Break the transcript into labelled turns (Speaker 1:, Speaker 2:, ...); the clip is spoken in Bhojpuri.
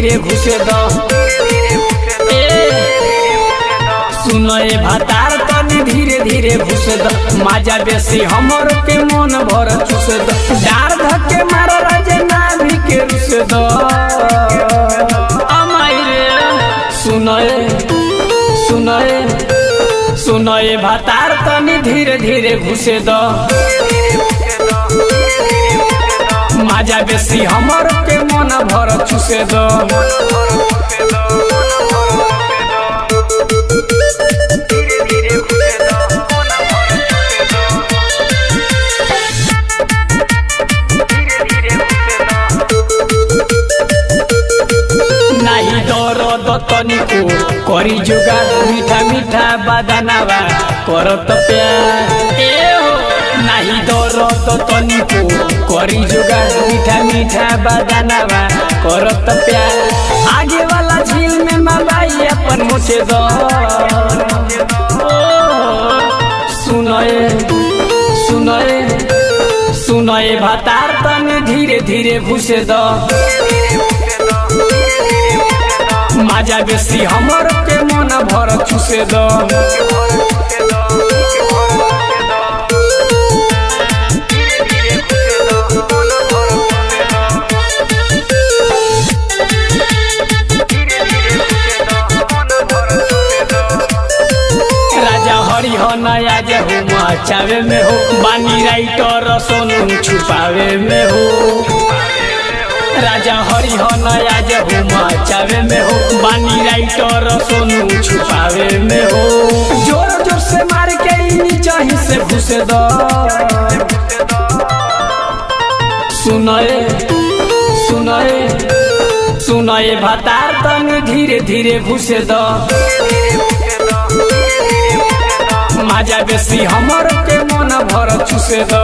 Speaker 1: धीरे घुसे द। सुनो ए भातार तनी धीरे धीरे घुसे द। माजा बेसी हमर के मन भर चुसे द। डार धक्के मार राजे नाभी के रुसे द। सुनो ए भातार तनी धीरे धीरे घुसे द। माजा बेसी हमर के मन भर चुसे द। नाही दरद तनिको करी जुगाड़ मीठा मीठा बदनावा करत प्यार। नाही दरद तनिको करी जुगाड़ मीठा मीठा बदनावा करत प्यार। आगे वाला झील में मबाई अपन मुझे दो। सुनो ए भातार तनी धीरे धीरे घुसे द। माजा बेसी हमर के मन भर चुसे द। राजा हरि हो नया जहू मचावे में हो। बानी राइटर सोनू छुपावे में हो। राजा हरि हो नया जहू मचावे में हो। बानी राइटर सोनू छुपावे में हो। जोर जोर से मार के नीचा ही से घुसे द। सुनो ए भातार तनी धीरे धीरे घुसे द। माजा बेसी हमर के मन भर चुसे द।